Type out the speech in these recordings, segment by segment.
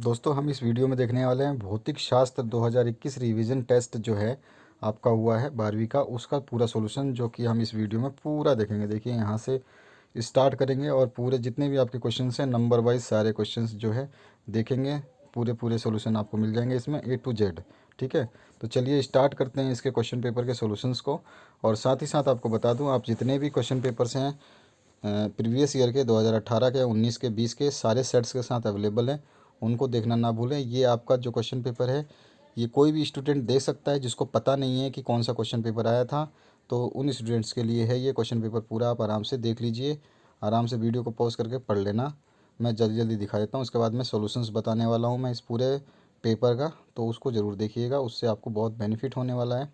दोस्तों हम इस वीडियो में देखने वाले हैं भौतिक शास्त्र 2021 रिवीजन टेस्ट जो है आपका हुआ है 12वीं का, उसका पूरा सॉल्यूशन जो कि हम इस वीडियो में पूरा देखेंगे। देखिए यहाँ से स्टार्ट करेंगे और पूरे जितने भी आपके क्वेश्चंस हैं नंबर वाइज सारे क्वेश्चंस जो है देखेंगे। पूरे पूरे सॉल्यूशन आपको मिल जाएंगे इसमें A to Z। ठीक है, तो चलिए स्टार्ट करते हैं इसके क्वेश्चन पेपर के सॉल्यूशंस को। और साथ ही साथ आपको बता दूं, आप जितने भी क्वेश्चन पेपर्स हैं प्रीवियस ईयर के 2018 के 19 के 20 के सारे सेट्स के साथ अवेलेबल हैं, उनको देखना ना भूलें। ये आपका जो क्वेश्चन पेपर है ये कोई भी स्टूडेंट दे सकता है जिसको पता नहीं है कि कौन सा क्वेश्चन पेपर आया था, तो उन स्टूडेंट्स के लिए है ये क्वेश्चन पेपर पूरा। आप आराम से देख लीजिए, आराम से वीडियो को पॉज करके पढ़ लेना। मैं जल्दी जल्दी दिखा देता हूँ, उसके बाद मैं सॉल्यूशंस बताने वाला हूँ मैं इस पूरे पेपर का, तो उसको ज़रूर देखिएगा, उससे आपको बहुत बेनिफिट होने वाला है।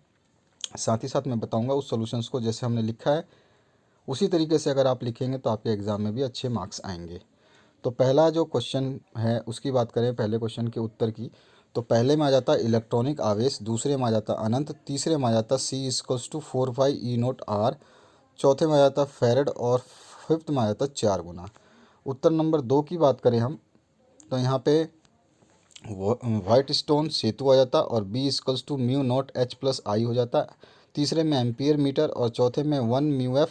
साथ ही साथ मैं बताऊँगा उस सॉल्यूशंस को जैसे हमने लिखा है उसी तरीके से अगर आप लिखेंगे तो आपके एग्ज़ाम में भी अच्छे मार्क्स आएंगे। तो पहला जो क्वेश्चन है उसकी बात करें, पहले क्वेश्चन के उत्तर की, तो पहले में आ जाता है इलेक्ट्रॉनिक आवेश, दूसरे में आ जाता है अनंत, तीसरे में आ जाता है C = 4πe0r, चौथे में आ जाता है फेरेड और फिफ्थ में आ जाता है 4 गुना। उत्तर नंबर 2 की बात करें हम, तो यहाँ पे वाइट स्टोन सेतु आ जाता और B = μ0H+I हो जाता। तीसरे में एम्पियर मीटर और चौथे में 1 μF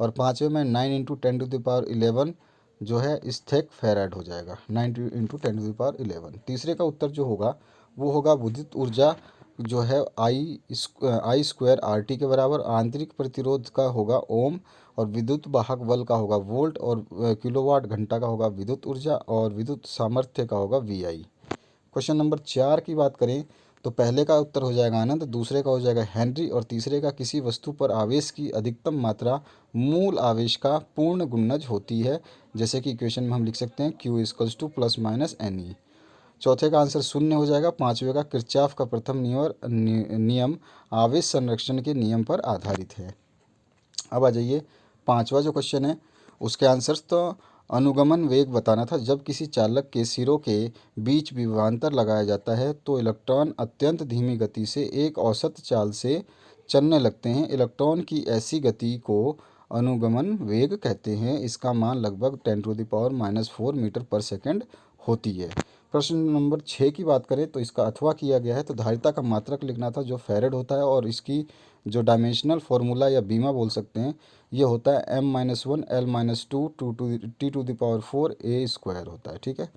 और पाँचवें में 9 × 10⁻11 जो है स्थेक फेराड हो जाएगा। 9 × 10⁻11 तीसरे का उत्तर जो होगा वो होगा विद्युत ऊर्जा जो है I² RT के बराबर, आंतरिक प्रतिरोध का होगा ओम, और विद्युत वाहक बल का होगा वोल्ट, और किलोवाट घंटा का होगा विद्युत ऊर्जा, और विद्युत सामर्थ्य का होगा VI। क्वेश्चन नंबर 4 की बात करें तो पहले का उत्तर हो जाएगा अनंत, दूसरे का हो जाएगा हेनरी, और तीसरे का किसी वस्तु पर आवेश की अधिकतम मात्रा मूल आवेश का पूर्ण गुणज होती है, जैसे कि इक्वेशन में हम लिख सकते हैं Q = ±NE। चौथे का आंसर शून्य हो जाएगा। पांचवे का किरचॉफ का प्रथम नियम आवेश संरक्षण के नियम पर आधारित है। अब आ जाइए पांचवा जो क्वेश्चन है उसके आंसर्स, तो अनुगमन वेग बताना था। जब किसी चालक के सिरों के बीच विभवांतर लगाया जाता है तो इलेक्ट्रॉन अत्यंत धीमी गति से एक औसत चाल से चलने लगते हैं। इलेक्ट्रॉन की ऐसी गति को अनुगमन वेग कहते हैं। इसका मान लगभग 10⁻⁻⁴ मीटर/सेकंड होती है। प्रश्न नंबर 6 की बात करें तो इसका अथवा किया गया है, तो धारिता का मात्रक लिखना था जो फेरेड होता है, और इसकी जो डायमेंशनल फार्मूला या बीमा बोल सकते हैं ये होता है M-1 L-2 T⁴ A² होता है। ठीक है,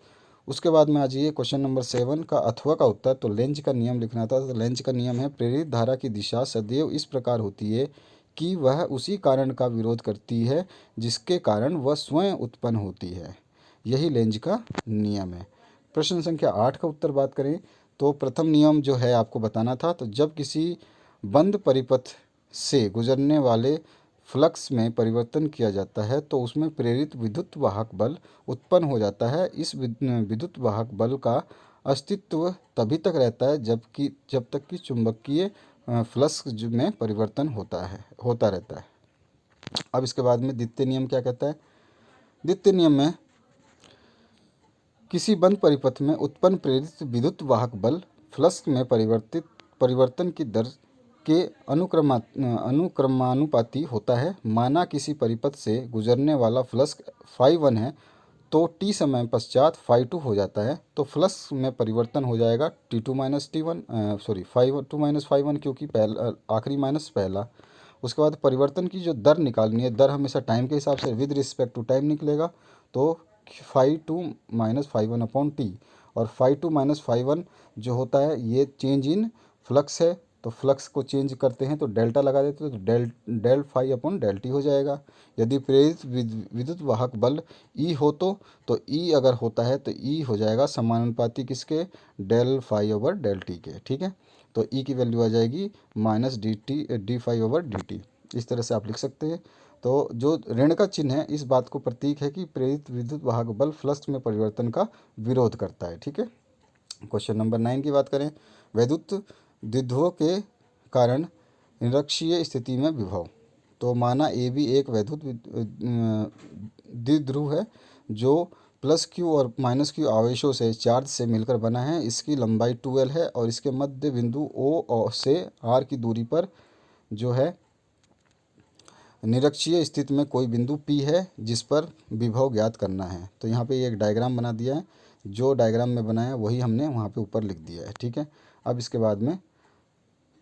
उसके बाद में आ जाइए क्वेश्चन नंबर 7 का अथवा का उत्तर, तो लेंज का नियम लिखना था। तो लेंज का नियम है प्रेरित धारा की दिशा सदैव इस प्रकार होती है कि वह उसी कारण का विरोध करती है जिसके कारण वह स्वयं उत्पन्न होती है। यही लेंज का नियम है। प्रश्न संख्या 8 का उत्तर बात करें तो प्रथम नियम जो है आपको बताना था, तो जब किसी बंद परिपथ से गुजरने वाले फ्लक्स में परिवर्तन किया जाता है तो उसमें प्रेरित विद्युत वाहक बल उत्पन्न हो जाता है। इस विद्युत वाहक बल का अस्तित्व तभी तक रहता है जब तक कि चुंबकीय फ्लक्स में परिवर्तन होता रहता है। अब इसके बाद में द्वितीय नियम क्या कहता है। द्वितीय नियम में किसी बंद परिपथ में उत्पन्न प्रेरित विद्युत वाहक बल फ्लक्स में परिवर्तन की दर के अनुक्रमानुपाती होता है। माना किसी परिपथ से गुजरने वाला फ्लक्स φ1 है तो t समय पश्चात φ2 हो जाता है, तो फ्लक्स में परिवर्तन हो जाएगा φ2 - φ1, क्योंकि पहला आखिरी माइनस पहला। उसके बाद परिवर्तन की जो दर निकालनी है, दर हमेशा टाइम के हिसाब से विद रिस्पेक्ट टू टाइम निकलेगा, तो φ2 - φ1/t, और φ2 - φ1 जो होता है ये चेंज इन फ्लक्स है, तो फ्लक्स को चेंज करते हैं तो डेल्टा लगा देते हैं, तो डेल φ/ΔT हो जाएगा। यदि प्रेरित विद्युत वाहक बल E हो तो E अगर होता है तो E हो जाएगा समानुपाती किसके, डेल φ/ΔT के। ठीक है, तो E की वैल्यू आ जाएगी -dφ/dt। इस तरह से आप लिख सकते हैं। तो जो ऋण का चिन्ह है इस बात को प्रतीक है कि प्रेरित विद्युत वाहक बल फ्लक्स में परिवर्तन का विरोध करता है। ठीक है, क्वेश्चन नंबर 9 की बात करें, वैद्युत द्विध्रुव के कारण निरक्षीय स्थिति में विभव। तो माना AB एक वैद्युत द्विध्रुव है जो +Q और -Q आवेशों से चार्ज से मिलकर बना है। इसकी लंबाई 2L है और इसके मध्य बिंदु O से R की दूरी पर जो है निरक्षीय स्थिति में कोई बिंदु P है जिस पर विभव ज्ञात करना है। तो यहाँ पे एक डायग्राम बना दिया है जो डायग्राम में बनाया वही हमने वहाँ पे ऊपर लिख दिया है, ठीक है। अब इसके बाद में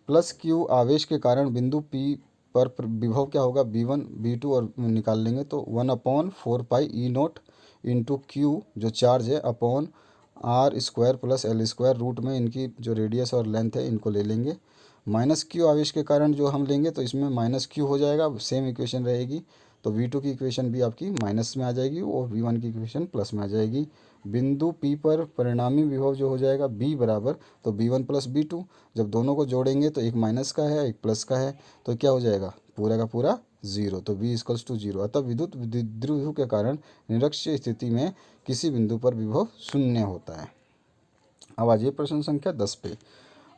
प्लस क्यू आवेश के कारण बिंदु P पर विभव क्या होगा, V1 V2 और निकाल लेंगे तो 1/4 pi e naught into q जो चार्ज है upon r square plus l square, root में इनकी जो रेडियस और लेंथ है इनको ले लेंगे। माइनस क्यू आवेश के कारण जो हम लेंगे तो इसमें माइनस क्यू हो जाएगा, सेम इक्वेशन रहेगी। तो V2 की इक्वेशन भी आपकी माइनस में आ जाएगी और V1 की इक्वेशन प्लस में आ जाएगी। बिंदु P पर परिणामी विभव जो हो जाएगा B बराबर, तो B1 प्लस B2, जब दोनों को जोड़ेंगे तो एक माइनस का है एक प्लस का है, तो क्या हो जाएगा पूरा का पूरा जीरो, तो B इक्वल्स टू जीरो। अतः विद्युत द्विध्रुव के कारण निरक्षीय स्थिति में किसी बिंदु पर विभव शून्य होता है। अब आ जाइए प्रश्न संख्या 10 पे।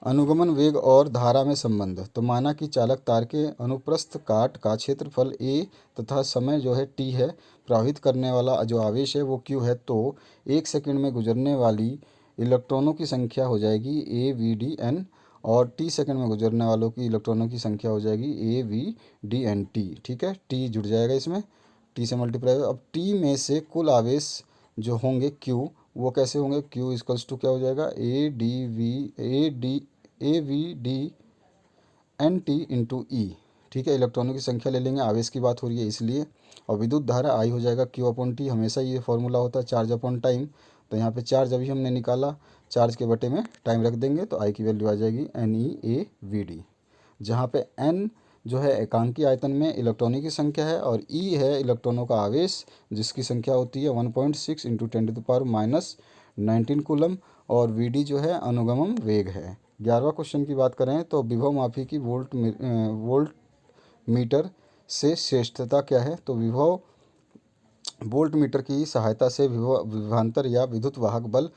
अनुगमन वेग और धारा में संबंध। तो माना कि चालक तार के अनुप्रस्थ काट का क्षेत्रफल a तथा समय जो है t है, प्रवाहित करने वाला जो आवेश है वो q है, तो 1 सेकंड में गुजरने वाली इलेक्ट्रॉनों की संख्या हो जाएगी a/v/d/n और t सेकंड में गुजरने वालों की इलेक्ट्रॉनों की संख्या हो जाएगी a/v/d/n/t, ठीक है। t जुड़ जाएगा इसमें, t से मल्टीप्लाई। अब t में से कुल आवेश जो होंगे q वो कैसे होंगे, q इक्वल्स टू क्या हो जाएगा a/v/d/n/t इंटू ई, ठीक है। इलेक्ट्रॉनों की संख्या ले लेंगे, आवेश की बात हो रही है इसलिए। और विद्युत धारा I हो जाएगा q/t, हमेशा ये फॉर्मूला होता है चार्ज अपॉन टाइम। तो यहाँ पे चार्ज अभी हमने निकाला, चार्ज के बटे में टाइम रख देंगे तो I की वैल्यू आ जाएगी NeAVD, जहाँ पे N जो है एकांकी आयतन में इलेक्ट्रॉनों की संख्या है और E है इलेक्ट्रॉनों का आवेश जिसकी संख्या होती है 1.6 इंटू 10⁻⁻19 कूलम, और VD जो है अनुगमन वेग है। 11वां क्वेश्चन की बात करें तो विभव मापी की वोल्ट मीटर से श्रेष्ठता क्या है। तो विभव वोल्ट मीटर की सहायता से विभवांतर या विद्युत वाहक बल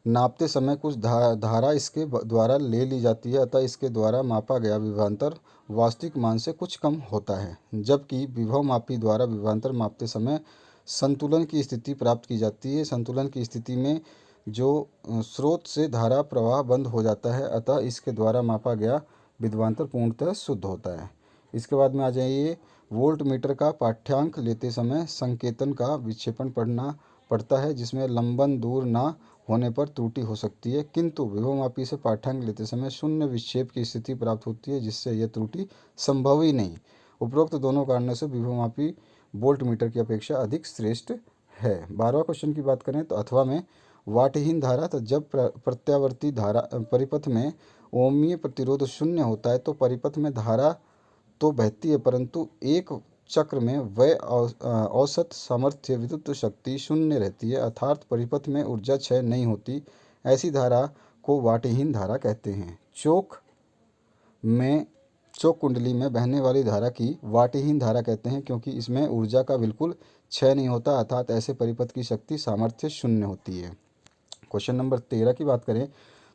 नापते समय कुछ धारा इसके द्वारा ले ली जाती है, अतः इसके द्वारा मापा गया विभवांतर वास्तविक मान से कुछ कम होता है, जबकि विभव मापी द्वारा विभवांतर मापते समय संतुलन की स्थिति प्राप्त की जाती है। संतुलन की स्थिति में जो स्रोत से धारा प्रवाह बंद हो जाता है, अतः इसके द्वारा मापा गया विभवांतर पूर्णतः शुद्ध होता है। इसके बाद में आ जाइए, वोल्ट मीटर का पाठ्यांक लेते समय संकेतन का विक्षेपण पढ़ना पड़ता है, जिसमें लंबन दूर ना होने पर त्रुटि हो सकती है, किंतु विभवमापी से पाठ्यांक लेते समय शून्य विक्षेप की स्थिति प्राप्त होती है, जिससे यह त्रुटि संभव ही नहीं। उपरोक्त दोनों कारणों से विभवमापी वोल्ट मीटर की अपेक्षा अधिक श्रेष्ठ है। 12वां क्वेश्चन की बात करें तो अथवा में वाटहीन धारा। तो जब प्रत्यावर्ती धारा परिपथ में ओमीय प्रतिरोध शून्य होता है तो परिपथ में धारा तो बहती है, परंतु एक चक्र में वह औसत सामर्थ्य विद्युत शक्ति शून्य रहती है, अर्थात परिपथ में ऊर्जा क्षय नहीं होती। ऐसी धारा को वाटहीन धारा कहते हैं। चोक कुंडली में बहने वाली धारा की वाटहीन धारा कहते हैं, क्योंकि इसमें ऊर्जा का बिल्कुल क्षय नहीं होता, अर्थात ऐसे परिपथ की शक्ति सामर्थ्य शून्य होती है। क्वेश्चन नंबर 13 की बात करें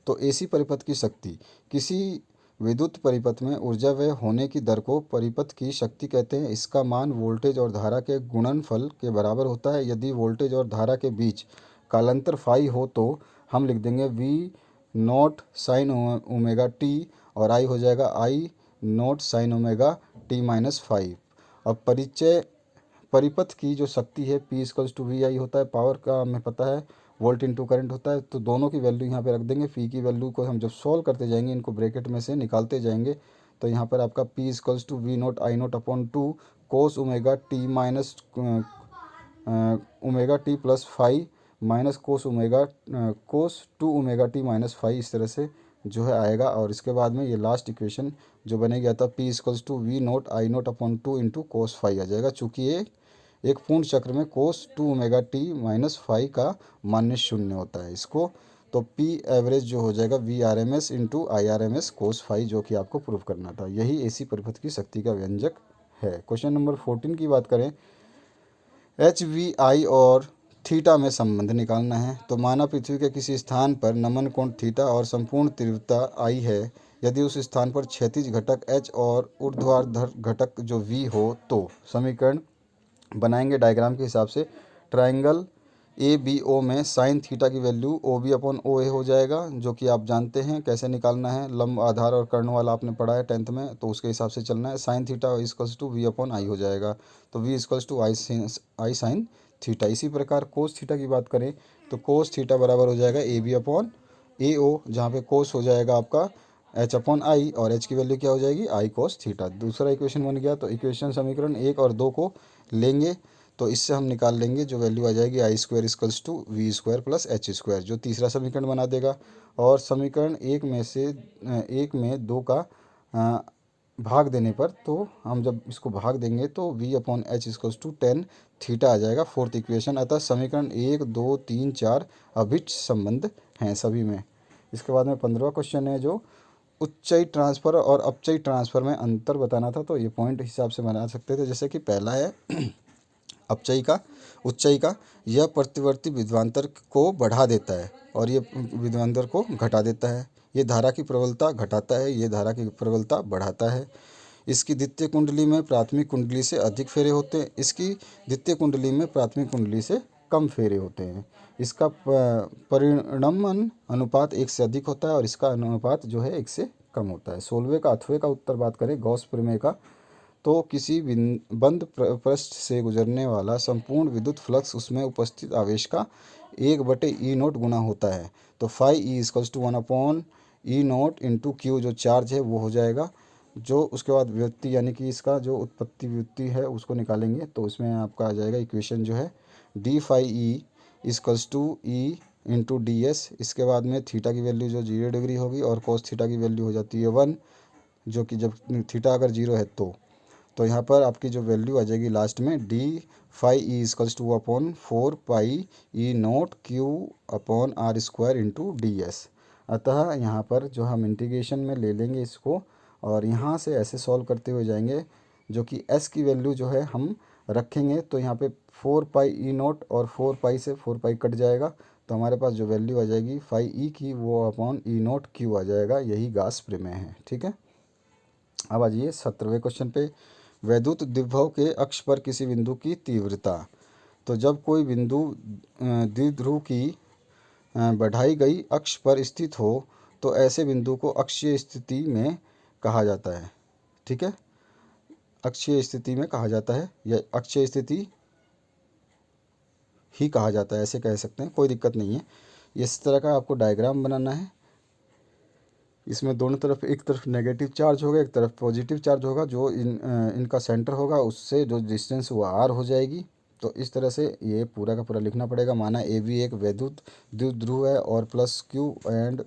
तो एसी परिपथ की शक्ति। किसी विद्युत परिपथ में ऊर्जा व्यय होने की दर को परिपथ की शक्ति कहते हैं। इसका मान वोल्टेज और धारा के गुणनफल के बराबर होता है। यदि वोल्टेज और धारा के बीच कालांतर फाई हो तो हम लिख देंगे V0 साइन ओमेगा टी और I हो जाएगा I0 sine omega t minus 5। अब परिपथ की जो शक्ति है P इक्वल्स टू VI होता है, पावर का हमें पता है वोल्ट इंटू करंट होता है, तो दोनों की वैल्यू यहाँ पे रख देंगे। पी की वैल्यू को हम जब सॉल्व करते जाएंगे, इनको ब्रैकेट में से निकालते जाएंगे, तो यहाँ पर आपका P equals to V0 I0 upon 2 cos omega t minus omega t plus 5 minus cos 2 omega t minus 5, इस तरह से जो है आएगा। और इसके बाद में ये लास्ट इक्वेशन जो बनेगी आता P equals to V0 I0 upon 2 into cos 5 आ जाएगा। चूँकि ये एक पूर्ण चक्र में कोस 2 ओमेगा टी माइनस 5 का मान्य शून्य होता है इसको, तो P एवरेज जो हो जाएगा VRMS इंटू IRMS कोस 5, जो कि आपको प्रूव करना था। यही एसी परिपथ की शक्ति का व्यंजक है। क्वेश्चन नंबर 14 की बात करें, HVI और थीटा में संबंध निकालना है। तो माना पृथ्वी के किसी स्थान पर नमन कोण थीटा और संपूर्ण तीव्रता I है। यदि उस स्थान पर क्षैतिज घटक H और ऊर्ध्वाधर घटक जो V हो तो समीकरण बनाएंगे डायग्राम के हिसाब से। ट्राइंगल ABO में साइन थीटा की वैल्यू OB अपॉन OA हो जाएगा, जो कि आप जानते हैं कैसे निकालना है। लंब आधार और कर्ण वाला आपने पढ़ा है 10th में, तो उसके हिसाब से चलना है। Sine theta equals to V upon I हो जाएगा, तो V equals to I sine theta. इसी प्रकार कोस थीटा की बात करें तो कोस थीटा बराबर हो जाएगा ए बी अपॉन ए ओ, जहाँ पे कोस हो जाएगा आपका एच अपॉन आई, और एच की वैल्यू क्या हो जाएगी आई कोस थीटा। दूसरा इक्वेशन बन गया। तो इक्वेशन समीकरण 1 और 2 को लेंगे तो इससे हम निकाल लेंगे जो वैल्यू आ जाएगी I square equals to V square plus H square, जो तीसरा समीकरण बना देगा। और समीकरण एक में 2 का भाग देने पर, तो हम जब इसको भाग देंगे तो v upon H equals to ten theta आ जाएगा, फोर्थ इक्वेशन। अतः समीकरण 1 2 3 4 अभिष्ट संबंध हैं सभी में। इसके बाद में 15वां क्वेश्चन है जो उच्चई ट्रांसफ़र और अपचयी ट्रांसफ़र में अंतर बताना था। तो ये पॉइंट हिसाब से बना सकते थे। जैसे कि पहला है अपचयी का, उच्चयी का, यह प्रतिवर्ती विभवांतर को बढ़ा देता है और ये विभवांतर को घटा देता है। ये धारा की प्रबलता घटाता है, ये धारा की प्रबलता बढ़ाता है। इसकी द्वितीय कुंडली में प्राथमिक कुंडली से अधिक फेरे होते हैं, इसकी द्वितीय कुंडली में प्राथमिक कुंडली से कम फेरे होते हैं। इसका परिणमन अनुपात 1 से अधिक होता है और इसका अनुपात जो है 1 से कम होता है। 16वें का 8वें का उत्तर बात करें गॉस प्रमेय का, तो किसी बंद पृष्ठ से गुजरने वाला संपूर्ण विद्युत फ्लक्स उसमें उपस्थित आवेश का 1/E0 गुना होता है। तो phi E equals to 1/E0 into q, जो चार्ज है वो हो जाएगा। जो उसके बाद व्युत्पत्ति यानी कि इसका जो उत्पत्ति व्युत्पत्ति है उसको निकालेंगे तो इसमें आपका आ जाएगा इक्वेशन जो है d phi E equals to E into d S. इसके बाद में थीटा की वैल्यू जो 0 डिग्री होगी और कोस थीटा की वैल्यू हो जाती है 1, जो कि जब थीटा अगर 0 है तो यहाँ पर आपकी जो वैल्यू आ जाएगी लास्ट में d phi E equals to upon 4 pi E0 q upon r square into d S. अतः यहाँ पर जो हम इंटीग्रेशन में ले लेंगे इसको और यहाँ से ऐसे सॉल्व करते हुए जाएंगे, जो कि s की वैल्यू जो है हम रखेंगे तो यहाँ पे 4 पाई E0 और 4 पाई से 4 पाई कट जाएगा, तो हमारे पास जो वैल्यू आ जाएगी फाई ई की वो अपॉन E0 क्यू आ जाएगा। यही गास प्रमेय है। ठीक है। अब आ जाइए 17वें क्वेश्चन पे। वैद्युत द्विभव के अक्ष पर किसी बिंदु की तीव्रता। तो जब कोई बिंदु द्विध्रुव की बढ़ाई गई अक्ष पर स्थित हो तो ऐसे बिंदु को अक्षीय स्थिति में कहा जाता है। ठीक है, अक्षीय स्थिति में कहा जाता है या अक्षीय स्थिति ही कहा जाता है, ऐसे कह सकते हैं, कोई दिक्कत नहीं है। इस तरह का आपको डायग्राम बनाना है। इसमें दोनों तरफ, एक तरफ नेगेटिव चार्ज होगा, एक तरफ पॉजिटिव चार्ज होगा। जो इनका सेंटर होगा उससे जो डिस्टेंस वो आर हो जाएगी। तो इस तरह से ये पूरा का पूरा लिखना पड़ेगा। माना ए बी एक वैद्युत द्विध्रुव है और plus Q and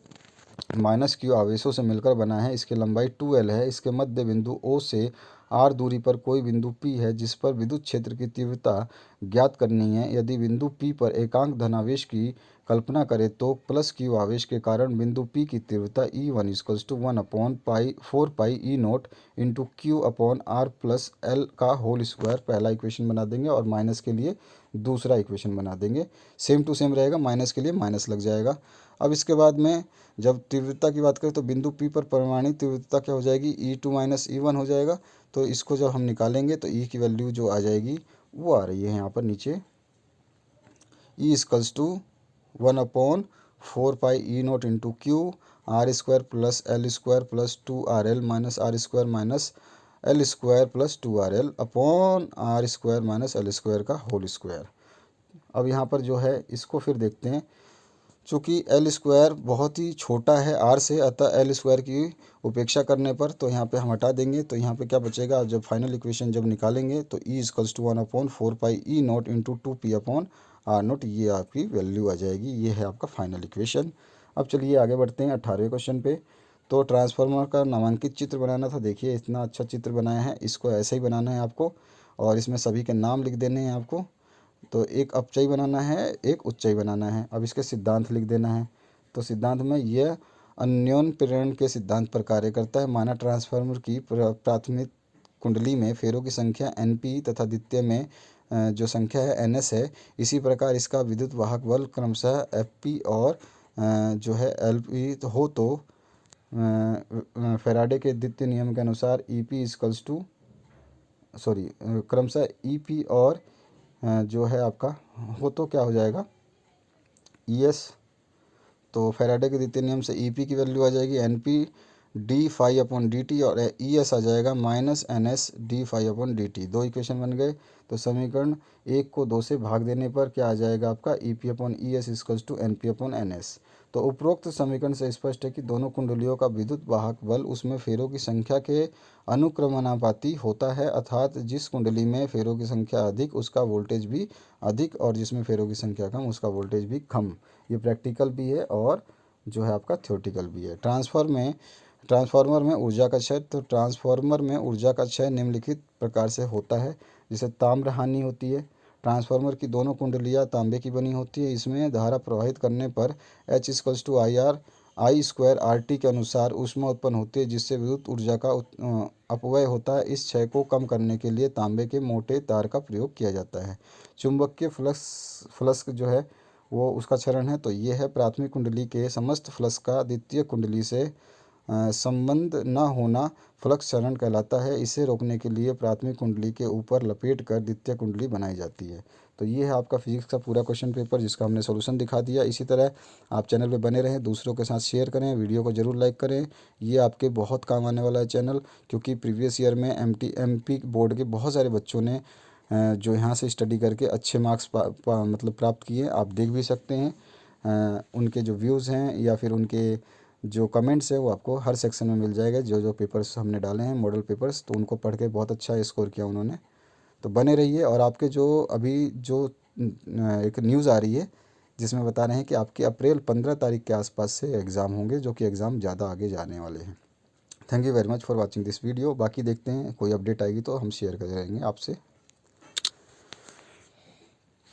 minus Q आवेशों से मिलकर बना है। इसकी लंबाई 2L है। इसके मध्य बिंदु O से R दूरी पर कोई बिंदु P है जिस पर विद्युत क्षेत्र की तीव्रता ज्ञात करनी है। यदि बिंदु P पर एकांक धनावेश की कल्पना करें तो प्लस क्यू आवेश के कारण बिंदु P की तीव्रता E1 equals to 1/4 pi E0 into q upon r plus l का होल स्क्वायर पहला इक्वेशन बना देंगे और माइनस के लिए दूसरा इक्वेशन बना देंगे। सेम टू सेम रहेगा, माइनस के लिए माइनस लग जाएगा। अब इसके बाद में जब तीव्रता की बात करें तो बिंदु P पर परिमाणिक तीव्रता क्या हो जाएगी, E2 माइनस E1 हो जाएगा। तो इसको जब हम निकालेंगे तो E की वैल्यू जो आ जाएगी वो आ रही है यहाँ पर नीचे, E equals to 1/4 pi E0 into q r square plus l square plus 2RL minus r square minus l square plus 2RL upon r square minus l square का होल स्क्वायर। अब यहाँ पर जो है इसको फिर देखते हैं। चूँकि एल स्क्वायर बहुत ही छोटा है आर से, अतः एल स्क्वायर की उपेक्षा करने पर तो यहाँ पे हम हटा देंगे। तो यहाँ पे क्या बचेगा, जब फाइनल इक्वेशन जब निकालेंगे तो E equals to 1/4 pi E0 into 2P upon R0, ये आपकी वैल्यू आ जाएगी। ये है आपका फाइनल इक्वेशन। अब चलिए आगे बढ़ते हैं 18वें क्वेश्चन पे। तो ट्रांसफार्मर का नामांकित चित्र बनाना था। देखिए इतना अच्छा चित्र बनाया है, इसको ऐसे ही बनाना है आपको और इसमें सभी के नाम लिख देने हैं आपको। तो एक अपचयी बनाना है, एक उच्चयी बनाना है। अब इसके सिद्धांत लिख देना है। तो सिद्धांत में यह अन्योन प्रेरण के सिद्धांत पर कार्य करता है। माना ट्रांसफार्मर की प्राथमिक कुंडली में फेरों की संख्या NP तथा द्वितीय में जो संख्या है NS है। इसी प्रकार इसका विद्युत वाहक बल क्रमशः FP और जो है LP हो तो फैराडे के द्वितीय नियम के अनुसार EP इक्वल्स टू क्रमशः EP और जो है आपका वो तो क्या हो जाएगा ES। तो फैराडे के द्वितीय नियम से EP की वैल्यू आ जाएगी NP d∅/dt और ES आ जाएगा -NS d∅/dt। दो इक्वेशन बन गए। तो समीकरण 1 को 2 से भाग देने पर क्या आ जाएगा आपका EP/ES = NP/NS। तो उपरोक्त समीकरण से स्पष्ट है कि दोनों कुंडलियों का विद्युत वाहक बल उसमें फेरों की संख्या के अनुक्रमणानुपाती होता है, अर्थात जिस कुंडली में फेरों की संख्या अधिक उसका वोल्टेज भी अधिक और जिसमें फेरों की संख्या कम उसका वोल्टेज भी कम। ये प्रैक्टिकल भी है और जो है आपका थ्योरेटिकल भी है। ट्रांसफार्मर में ऊर्जा का क्षय। तो ट्रांसफार्मर में ऊर्जा का क्षय निम्नलिखित प्रकार से होता है। जिसे ताम्र हानि होती है। ट्रांसफार्मर की दोनों कुंडलियां तांबे की बनी होती है। इसमें धारा प्रवाहित करने पर H = I/2 RT के अनुसार ऊष्मा उत्पन्न होती है, जिससे विद्युत ऊर्जा का अपव्यय होता है। इस क्षय को कम करने के लिए तांबे के मोटे तार का प्रयोग किया जाता है। चुंबकीय फ्लक्स जो है वो उसका क्षरण है। तो ये है प्राथमिक कुंडली के समस्त फ्लक्स का द्वितीय कुंडली से संबंध न होना फ्लक्स क्षरण कहलाता है। इसे रोकने के लिए प्राथमिक कुंडली के ऊपर लपेट कर द्वितीय कुंडली बनाई जाती है। तो ये है आपका फिजिक्स का पूरा क्वेश्चन पेपर, जिसका हमने सोल्यूशन दिखा दिया। इसी तरह आप चैनल पे बने रहें, दूसरों के साथ शेयर करें, वीडियो को ज़रूर लाइक करें। ये आपके बहुत काम आने वाला है चैनल, क्योंकि प्रीवियस ईयर में MP बोर्ड के बहुत सारे बच्चों ने जो यहाँ से स्टडी करके अच्छे मार्क्स मतलब प्राप्त किए। आप देख भी सकते हैं उनके जो व्यूज़ हैं या फिर उनके जो कमेंट्स है वो आपको हर सेक्शन में मिल जाएगा। जो जो पेपर्स हमने डाले हैं मॉडल पेपर्स, तो उनको पढ़ के बहुत अच्छा स्कोर किया उन्होंने। तो बने रहिए। और आपके जो अभी जो एक न्यूज़ आ रही है जिसमें बता रहे हैं कि आपके अप्रैल 15 तारीख के आसपास से एग्ज़ाम होंगे, जो कि एग्ज़ाम ज़्यादा आगे जाने वाले हैं। Thank you very much for watching this video. बाकी देखते हैं कोई अपडेट आएगी तो हम शेयर करेंगे आपसे।